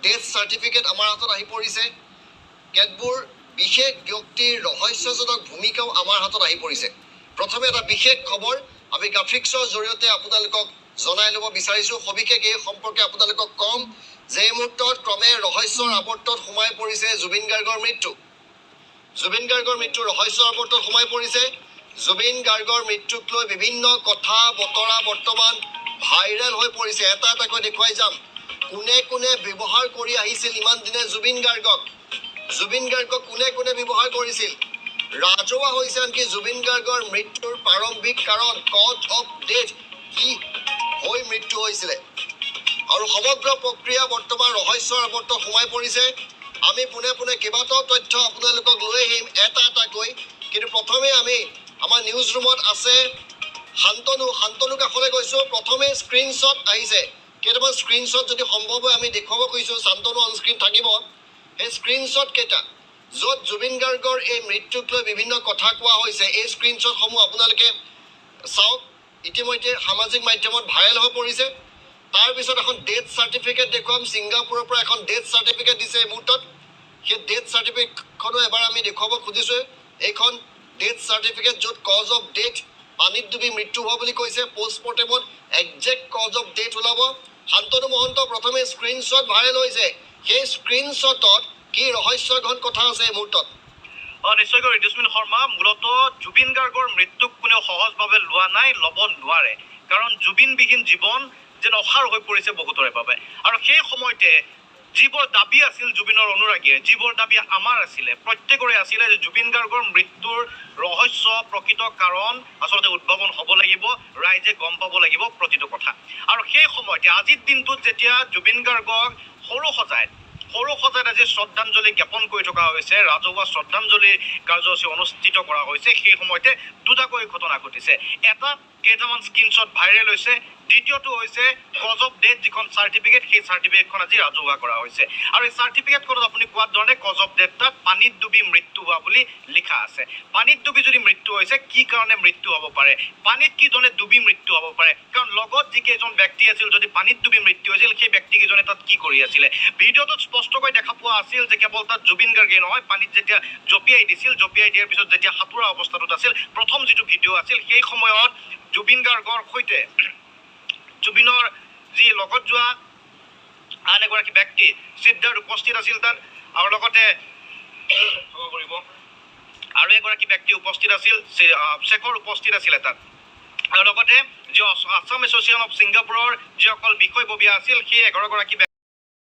Death certificate আমাৰ হাতত আহি পৰিছে, কেতবোৰ বিশেষ ব্যক্তিৰ ৰহস্যজনক ভূমিকাও আমাৰ হাতত আহি পৰিছে। প্ৰথমে এটা বিশেষ খবৰ আমি গ্ৰাফিক্সৰ জৰিয়তে আপোনালোকক জনাই ল'ব বিচাৰিছোঁ। সবিশেষ এই সম্পৰ্কে আপোনালোকক কম যে এই মুহূৰ্তত ক্ৰমে ৰহস্যৰ আৱৰ্তত সোমাই পৰিছে জুবিন গাৰ্গৰ মৃত্যু। জুবিন গাৰ্গৰ মৃত্যু ৰহস্যৰ আৱৰ্তত সোমাই পৰিছে। জুবিন গাৰ্গৰ মৃত্যুক লৈ বিভিন্ন কথা বতৰা বৰ্তমান ভাইৰেল হৈ পৰিছে। এটা এটাকৈ দেখুৱাই যাম। কোনে কোনে ব্যৱহাৰ কৰি আহিছিল ইমান দিনে জুবিন গাৰ্গক কোনে কোনে ব্যৱহাৰ কৰিছিল। ৰাজহুৱা হৈছে আনকি জুবিন গাৰ্গৰ মৃত্যুৰ প্ৰাৰম্ভিক কাৰণ, কজ অফ ডেথ, কি হৈ মৃত্যু হৈছিলে। আৰু সমগ্ৰ প্ৰক্ৰিয়া বৰ্তমান ৰহস্যৰ আৱৰ্তত সোমাই পৰিছে। আমি পোনে পোনে কেইবাটাও তথ্য আপোনালোকক লৈ আহিম এটা এটাকৈ। কিন্তু প্ৰথমে আমি আমাৰ নিউজ ৰুমত আছে শান্তনু কাষলৈ গৈছোঁ। প্ৰথমে স্ক্ৰীনশ্বট আহিছে, কেইটামান স্ক্ৰীনশ্বট যদি সম্ভৱ হয় আমি দেখুৱাব খুজিছোঁ। শান্তনু অনস্ক্ৰীন থাকিব। সেই স্ক্ৰীনশ্বট কেইটা য'ত জুবিন গাৰ্গৰ এই মৃত্যুক লৈ বিভিন্ন কথা কোৱা হৈছে, এই স্ক্ৰীনশ্বটসমূহ আপোনালোকে চাওক। ইতিমধ্যে সামাজিক মাধ্যমত ভাইৰেল হৈ পৰিছে। তাৰপিছত এখন ডেথ চাৰ্টিফিকেট দেখুৱাম। ছিংগাপুৰৰ পৰা এখন ডেথ চাৰ্টিফিকেট দিছে এই মুহূৰ্তত। সেই ডেথ চাৰ্টিফিকেটখনো এবাৰ আমি দেখুৱাব খুজিছোঁ। এইখন ডেথ চাৰ্টিফিকেট য'ত কজ অফ ডেথ পানীত ডুবি মৃত্যু হোৱা বুলি কৈছে। পষ্টমৰ্টেমত একজেক্ট কজ অফ ডেথ ওলাব। শান্তনু মহন্ত প্ৰথমে স্ক্ৰীনশ্বট ভাইৰেল হৈছে। সেই স্ক্ৰীনশ্বটত কি ৰহস্যঘন কথা আছে এই মুহূৰ্তত? নিশ্চয়কৈ ঋতুস্মিন শৰ্মা, মূলতঃ জুবিন গাৰ্গৰ মৃত্যুক কোনেও সহজভাৱে লোৱা নাই, ল'ব নোৱাৰে। কাৰণ জুবিনবিহীন জীৱন যেন অসাৰ হৈ পৰিছে বহুতৰে বাবে। আৰু সেই সময়তে যিবোৰ দাবী আছিল জুবিনৰ অনুৰাগীয়ে, যিবোৰ দাবী আমাৰ আছিলে, প্ৰত্যেকৰে আছিলে যে জুবিন গাৰ্গৰ মৃত্যুৰ ৰহস্য প্ৰকৃত কাৰণ আচলতে উদ্ভাৱন হ'ব লাগিব, ৰাইজে গম পাব লাগিব প্ৰতিটো কথা। আৰু সেই সময়তে আজিৰ দিনটোত যেতিয়া জুবিন গাৰ্গক সৰু সজাই আজি শ্ৰদ্ধাঞ্জলি জ্ঞাপন কৰি থকা হৈছে, ৰাজহুৱা শ্ৰদ্ধাঞ্জলি কাৰ্যসূচী অনুষ্ঠিত কৰা হৈছে, সেই সময়তে দুটাকৈ ঘটনা ঘটিছে। এটা, কেইটামান স্ক্ৰীনশ্বট ভাইৰেল হৈছে। দ্বিতীয়টো হৈছে কজ অফ ডেথ যিখন চাৰ্টিফিকেট, সেই চাৰ্টিফিকেটখন আজি ৰাজহুৱা কৰা হৈছে। আৰু এই চাৰ্টিফিকেটখনত আপুনি কোৱাৰ ধৰণে কজ অফ ডেথ তাত পানীত ডুবি মৃত্যু হোৱা বুলি লিখা আছে। পানীত ডুবি যদি মৃত্যু হৈছে, কি কাৰণে মৃত্যু হ'ব পাৰে, পানীত কি ধৰণে ডুবি মৃত্যু হ'ব পাৰে, কাৰণ লগত যিকেইজন ব্যক্তি আছিল যদি পানীত ডুবি মৃত্যু হৈছিল, সেই ব্যক্তিকেইজনে তাত কি কৰি আছিলে। ভিডিঅ'টোত স্পষ্টকৈ দেখা পোৱা আছিল যে কেৱল তাত জুবিন গাৰ্গে নহয়, পানীত যেতিয়া জঁপিয়াই দিয়াৰ পিছত যেতিয়া সাঁতোৰা অৱস্থাটোত আছিল, প্ৰথম যিটো ভিডিঅ' আছিল, সেই সময়ত জুবিন গাৰ্গৰ সৈতে জুবিনৰ যি লগত যোৱা আন এগৰাকী ব্যক্তি সিদ্ধাৰ্থ উপস্থিত আছিল তাত। আৰু লগতে আৰু এগৰাকী ব্যক্তি উপস্থিত আছিল, শেখৰ উপস্থিত আছিলে তাত। আৰু লগতে যি আছাম এছ'চিয়েশ্যন অফ ছিংগাপুৰৰ যিসকল বিষয়ববীয়া আছিল, সেই 11গৰাকী